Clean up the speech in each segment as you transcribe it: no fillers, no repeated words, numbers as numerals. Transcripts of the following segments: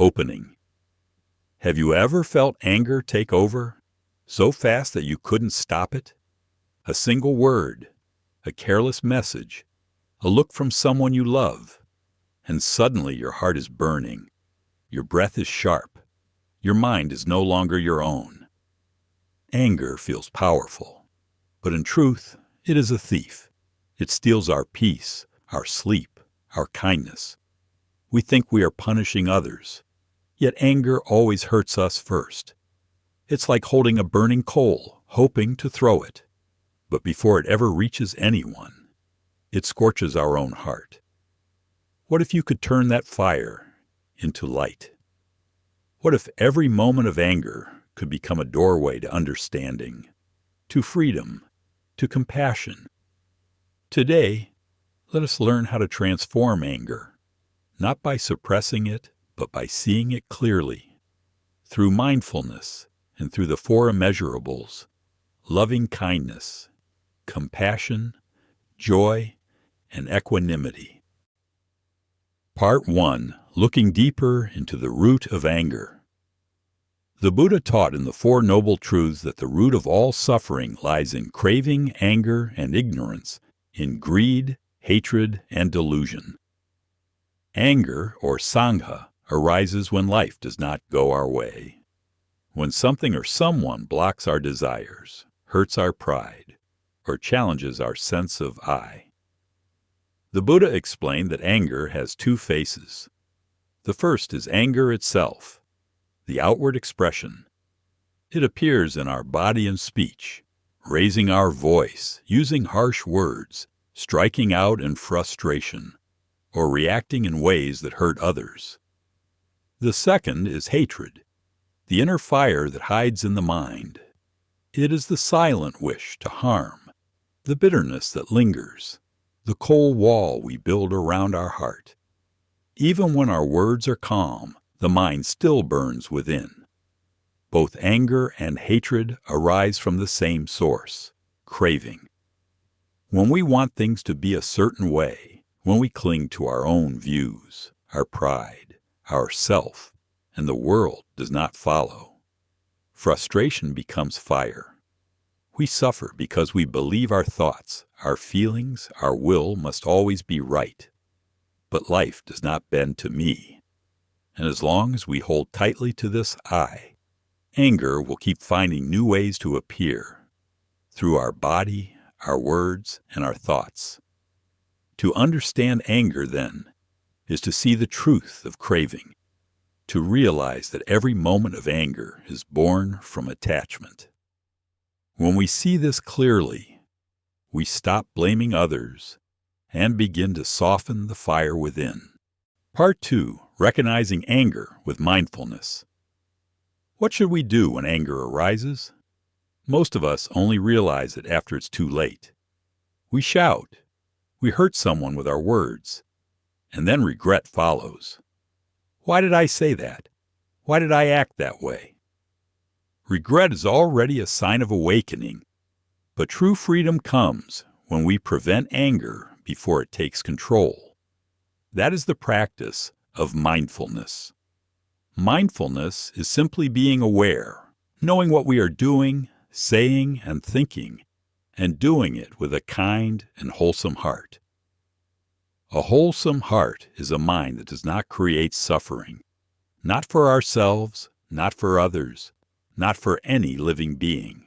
opening. Have you ever felt anger take over, so fast that you couldn't stop it? A single word, a careless message, a look from someone you love, and suddenly your heart is burning, your breath is sharp, your mind is no longer your own. Anger feels powerful, but in truth, it is a thief. It steals our peace, our sleep, our kindness. We think we are punishing others, yet anger always hurts us first. It's like holding a burning coal, hoping to throw it. But before it ever reaches anyone, it scorches our own heart. What if you could turn that fire into light? What if every moment of anger could become a doorway to understanding, to freedom, to compassion? Today, let us learn how to transform anger, not by suppressing it, but by seeing it clearly, through mindfulness and through the Four Immeasurables: loving kindness, compassion, joy, and equanimity. Part 1. Looking deeper into the root of anger. The Buddha taught in the Four Noble Truths that the root of all suffering lies in craving, anger, and ignorance, in greed, hatred, and delusion. Anger, or sangha, arises when life does not go our way, when something or someone blocks our desires, hurts our pride, or challenges our sense of I. The Buddha explained that anger has two faces. The first is anger itself, the outward expression. It appears in our body and speech, raising our voice, using harsh words, striking out in frustration, or reacting in ways that hurt others. The second is hatred, the inner fire that hides in the mind. It is the silent wish to harm, the bitterness that lingers, the cold wall we build around our heart. Even when our words are calm, the mind still burns within. Both anger and hatred arise from the same source, craving. When we want things to be a certain way, when we cling to our own views, our pride, our self, and the world does not follow, frustration becomes fire. We suffer because we believe our thoughts, our feelings, our will must always be right. But life does not bend to me. And as long as we hold tightly to this I, anger will keep finding new ways to appear, through our body, our words, and our thoughts. To understand anger, then, is to see the truth of craving, to realize that every moment of anger is born from attachment. When we see this clearly, we stop blaming others and begin to soften the fire within. Part 2. Recognizing anger with mindfulness. What should we do when anger arises? Most of us only realize it after it's too late. We shout. We hurt someone with our words, and then regret follows. Why did I say that? Why did I act that way? Regret is already a sign of awakening, but true freedom comes when we prevent anger before it takes control. That is the practice of mindfulness. Mindfulness is simply being aware, knowing what we are doing, saying, and thinking, and doing it with a kind and wholesome heart. A wholesome heart is a mind that does not create suffering, not for ourselves, not for others, not for any living being.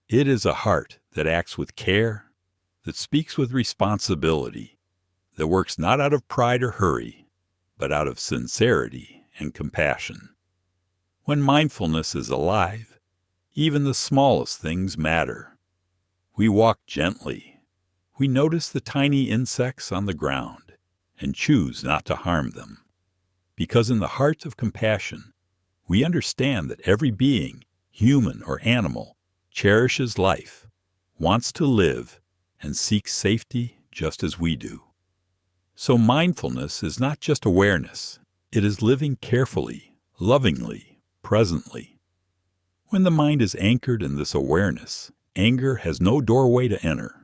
It is a heart that acts with care, that speaks with responsibility, that works not out of pride or hurry, but out of sincerity and compassion. When mindfulness is alive, even the smallest things matter. We walk gently. We notice the tiny insects on the ground and choose not to harm them. Because in the heart of compassion, we understand that every being, human or animal, cherishes life, wants to live, and seeks safety just as we do. So mindfulness is not just awareness, it is living carefully, lovingly, presently. When the mind is anchored in this awareness, anger has no doorway to enter.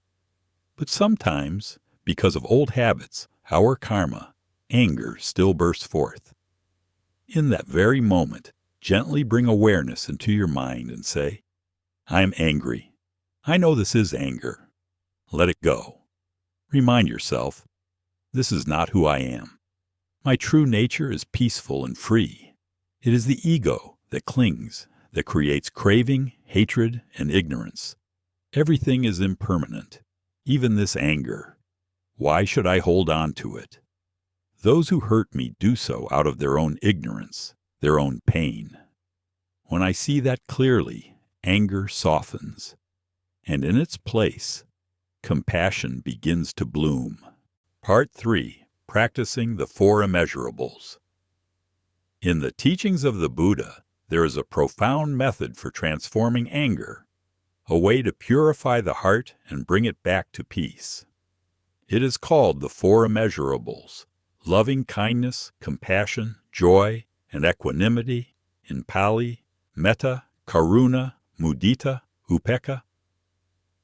But sometimes, because of old habits, our karma, anger still bursts forth. In that very moment, gently bring awareness into your mind and say, I am angry. I know this is anger. Let it go. Remind yourself, this is not who I am. My true nature is peaceful and free. It is the ego that clings, that creates craving, hatred, and ignorance. Everything is impermanent, even this anger. Why should I hold on to it? Those who hurt me do so out of their own ignorance, their own pain. When I see that clearly, anger softens, and in its place, compassion begins to bloom. Part 3. Practicing the Four Immeasurables. In the teachings of the Buddha, there is a profound method for transforming anger, a way to purify the heart and bring it back to peace. It is called the Four Immeasurables: loving kindness, compassion, joy, and equanimity, in Pali, metta, karuna, mudita, upekkha.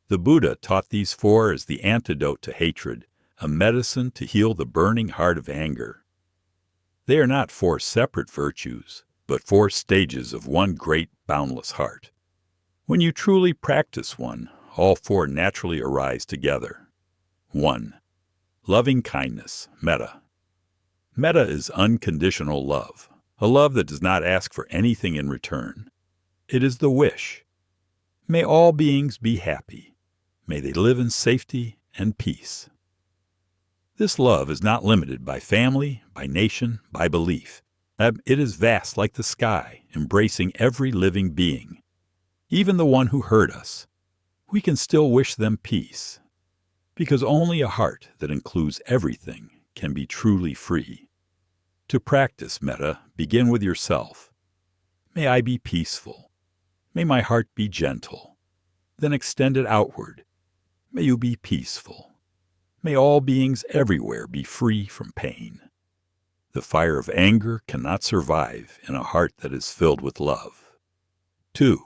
The Buddha taught these four as the antidote to hatred, a medicine to heal the burning heart of anger. They are not four separate virtues, but four stages of one great boundless heart. When you truly practice one, all four naturally arise together. 1. Loving kindness, metta. Metta is unconditional love, a love that does not ask for anything in return. It is the wish. May all beings be happy. May they live in safety and peace. This love is not limited by family, by nation, by belief. It is vast like the sky, embracing every living being. Even the one who hurt us, we can still wish them peace, because only a heart that includes everything can be truly free. To practice metta, begin with yourself. May I be peaceful. May my heart be gentle. Then extend it outward. May you be peaceful. May all beings everywhere be free from pain. The fire of anger cannot survive in a heart that is filled with love. 2.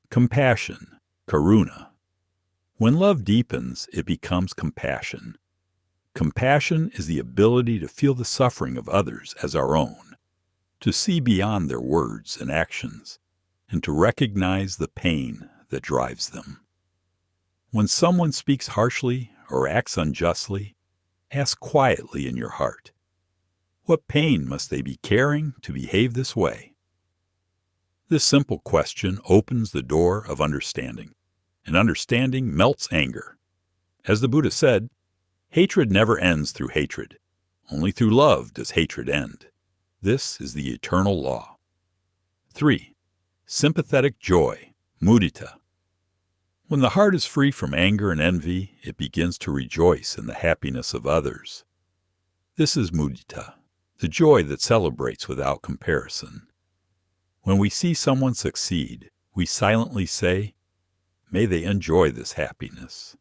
Compassion, karuna. When love deepens, it becomes compassion. Compassion is the ability to feel the suffering of others as our own, to see beyond their words and actions, and to recognize the pain that drives them. When someone speaks harshly or acts unjustly, ask quietly in your heart, what pain must they be carrying to behave this way? This simple question opens the door of understanding, and understanding melts anger. As the Buddha said, hatred never ends through hatred. Only through love does hatred end. This is the eternal law. 3. Sympathetic joy, mudita. When the heart is free from anger and envy, it begins to rejoice in the happiness of others. This is mudita, the joy that celebrates without comparison. When we see someone succeed, we silently say, may they enjoy this happiness.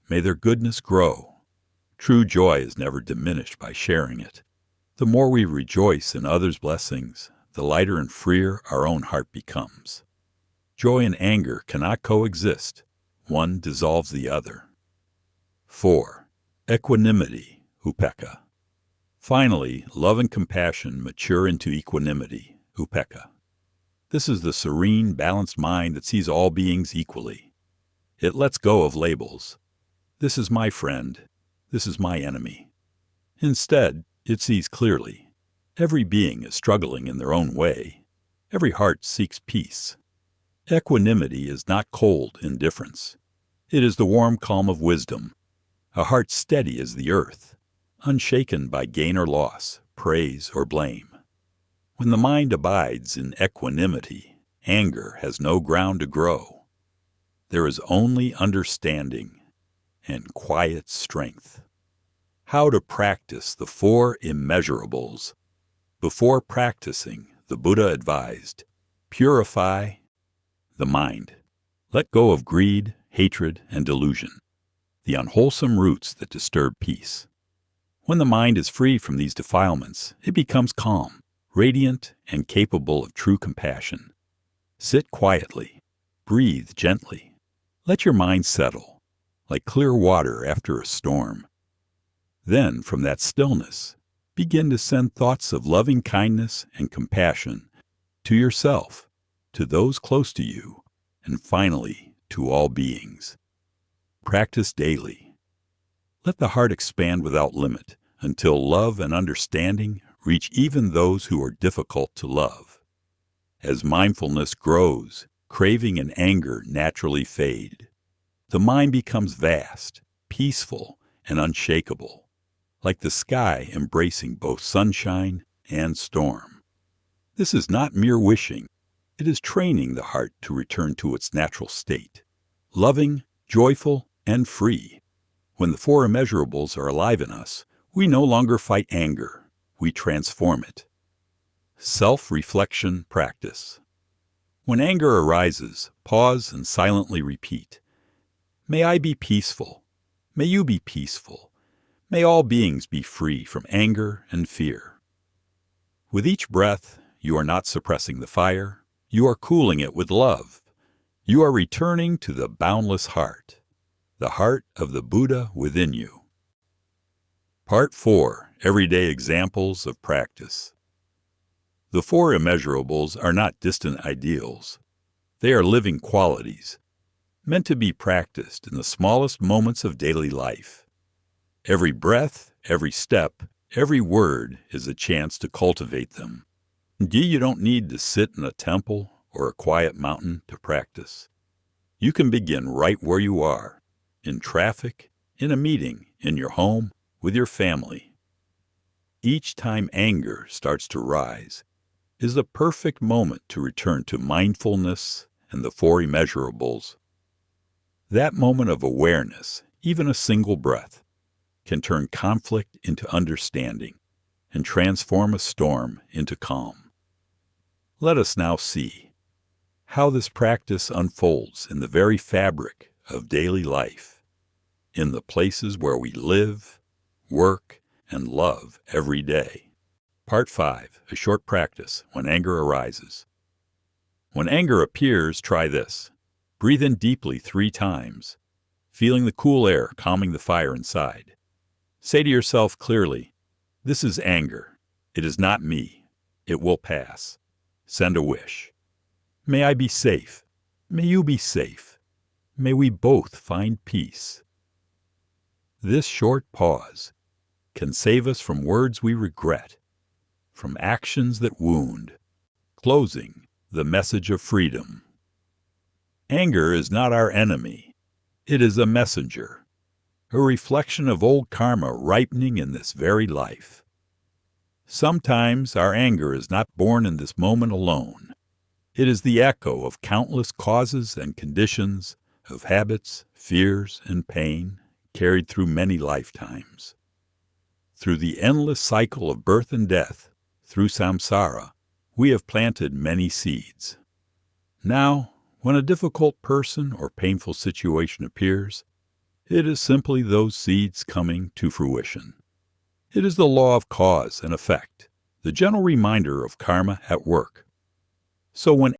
May their goodness grow. True joy is never diminished by sharing it. The more we rejoice in others' blessings, the lighter and freer our own heart becomes. Joy and anger cannot coexist. One dissolves the other. 4. Equanimity, upekkha. Finally, love and compassion mature into equanimity, upekkha. This is the serene, balanced mind that sees all beings equally. It lets go of labels. This is my friend. This is my enemy. Instead, it sees clearly. Every being is struggling in their own way. Every heart seeks peace. Equanimity is not cold indifference. It is the warm calm of wisdom, a heart steady as the earth, unshaken by gain or loss, praise or blame. When the mind abides in equanimity, anger has no ground to grow. There is only understanding and quiet strength. How to practice the Four Immeasurables. Before practicing, the Buddha advised, purify the mind. Let go of greed, hatred, and delusion, the unwholesome roots that disturb peace. When the mind is free from these defilements, it becomes calm, radiant, and capable of true compassion. Sit quietly. Breathe gently. Let your mind settle, like clear water after a storm. Then, from that stillness, begin to send thoughts of loving kindness and compassion to yourself, to those close to you, and finally, to all beings. Practice daily. Let the heart expand without limit until love and understanding reach even those who are difficult to love. As mindfulness grows, craving and anger naturally fade. The mind becomes vast, peaceful, and unshakable, like the sky embracing both sunshine and storm. This is not mere wishing. It is training the heart to return to its natural state, loving, joyful, and free. When the four immeasurables are alive in us, we no longer fight anger. We transform it. Self-reflection practice. When anger arises, pause and silently repeat, "May I be peaceful. May you be peaceful. May all beings be free from anger and fear." With each breath, you are not suppressing the fire. You are cooling it with love. You are returning to the boundless heart, the heart of the Buddha within you. Part 4. Everyday Examples of Practice. The four immeasurables are not distant ideals. They are living qualities, meant to be practiced in the smallest moments of daily life. Every breath, every step, every word is a chance to cultivate them. Indeed, you don't need to sit in a temple or a quiet mountain to practice. You can begin right where you are, in traffic, in a meeting, in your home, with your family. Each time anger starts to rise is the perfect moment to return to mindfulness and the four immeasurables. That moment of awareness, even a single breath, can turn conflict into understanding and transform a storm into calm. Let us now see how this practice unfolds in the very fabric of daily life, in the places where we live, work, and love every day. Part 5. A short practice when anger arises. When anger appears, try this. Breathe in deeply 3 times, feeling the cool air calming the fire inside. Say to yourself clearly, "This is anger. It is not me. It will pass." Send a wish. May I be safe. May you be safe. May we both find peace. This short pause can save us from words we regret, from actions that wound. Closing, the message of freedom. Anger is not our enemy. It is a messenger, a reflection of old karma ripening in this very life. Sometimes our anger is not born in this moment alone. It is the echo of countless causes and conditions, of habits, fears, and pain carried through many lifetimes. Through the endless cycle of birth and death, through samsara, we have planted many seeds. Now, when a difficult person or painful situation appears, it is simply those seeds coming to fruition. It is the law of cause and effect, the gentle reminder of karma at work. So when